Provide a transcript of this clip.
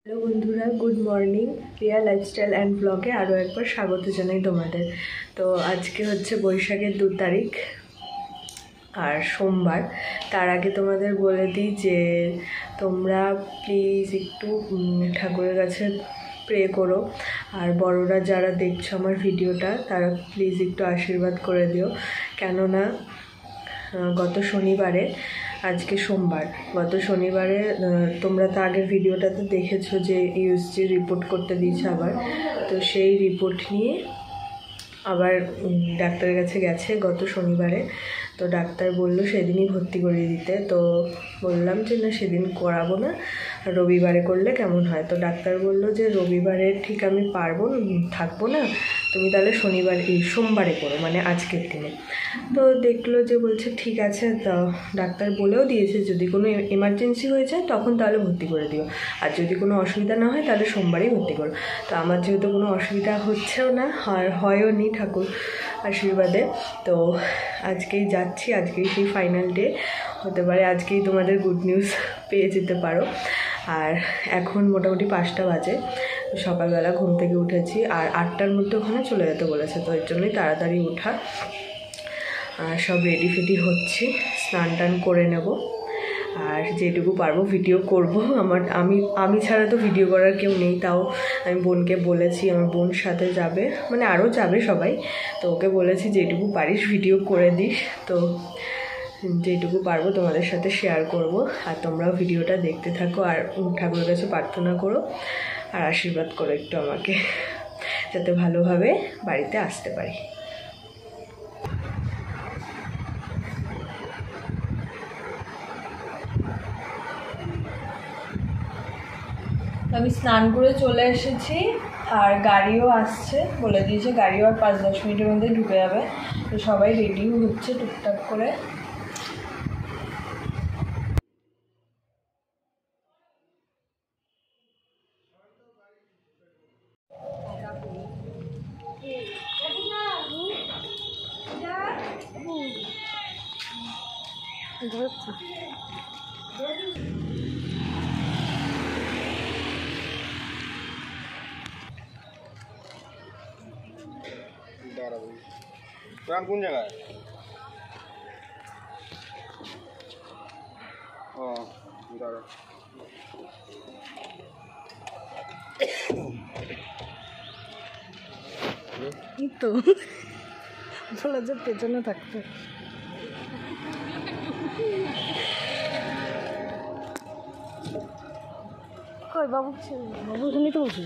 Hello বন্ধুরা, good morning. Riya lifestyle and ব্লগে আরও একবার স্বাগত জানাই তোমাদের। তো আজকে হচ্ছে বৈশাখের 2 তারিখ আর সোমবার। তার আগে তোমাদের বলে দিই যে তোমরা প্লিজ একটু ঠাকুরের কাছে প্রে করো, আর বড়রা যারা দেখছো আমার ভিডিওটা তারা প্লিজ একটু আশীর্বাদ করে দিও। কেননা গত শনিবারে, আজকে সোমবার, গত শনিবারে তোমরা তো আগের ভিডিওটাতে দেখেছো যে ইউএসজি রিপোর্ট করতে দিয়েছে আবার। তো সেই রিপোর্ট নিয়ে আবার ডাক্তারের কাছে গেছে গত শনিবারে। তো ডাক্তার বলল সেদিনই ভর্তি করিয়ে দিতে। তো বললাম যে না, সেদিন করাবো না, রবিবারে করলে কেমন হয়। তো ডাক্তার বলল যে রবিবারে ঠিক আমি থাকবো না, তুমি তাহলে সোমবারে করো, মানে আজকের দিনে। তো দেখলো যে বলছে ঠিক আছে। তো ডাক্তার বলেও দিয়েছে যদি কোনো এমার্জেন্সি হয়ে যায় তখন তাহলে ভর্তি করে দিও, আর যদি কোনো অসুবিধা না হয় তাহলে সোমবারেই ভর্তি করো। তো আমার যেহেতু কোনো অসুবিধা হচ্ছেও না, আর হয়ও নি ঠাকুর আশীর্বাদে, তো আজকেই যাচ্ছি। আজকেই সেই ফাইনাল ডে হতে পারে, আজকেই তোমাদের গুড নিউজ পেয়ে যেতে পারো। আর এখন মোটামুটি 5টা বাজে, সকালবেলা ঘুম থেকে উঠেছি, আর 8টার মধ্যে ওখানে চলে যেতে বলেছে। তো এর জন্যই তাড়াতাড়ি ওঠা। সব রেডি ফেডি হচ্ছে, স্নান টান করে নেব, আর যেটুকু পারবো ভিডিও করব। আমি ছাড়া তো ভিডিও করার কেউ নেই। তাও আমি বোনকে বলেছি, আমার বোন সাথে যাবে, মানে আরও যাবে সবাই। তো ওকে বলেছি যেটুকু পারিস ভিডিও করে দিস। তো যেটুকু পারবো তোমাদের সাথে শেয়ার করব, আর তোমরাও ভিডিওটা দেখতে থাকো, আর ঠাকুরের কাছে প্রার্থনা করো আর আশীর্বাদ করো একটু আমাকে, যাতে ভালোভাবে বাড়িতে আসতে পারি। আমি স্নান করে চলে এসেছি, আর গাড়িও আসছে, বলে দিয়েছে গাড়িও আর 5-10 মিনিটের মধ্যে ঢুকে যাবে। তো সবাই রেডিও হচ্ছে টুকটাক করে। কোন জায়গায়? ও দাঁড়া, তো বলা যে পেছনে থাকতে। কই বাবু? বাবু এখানেই তো বসে।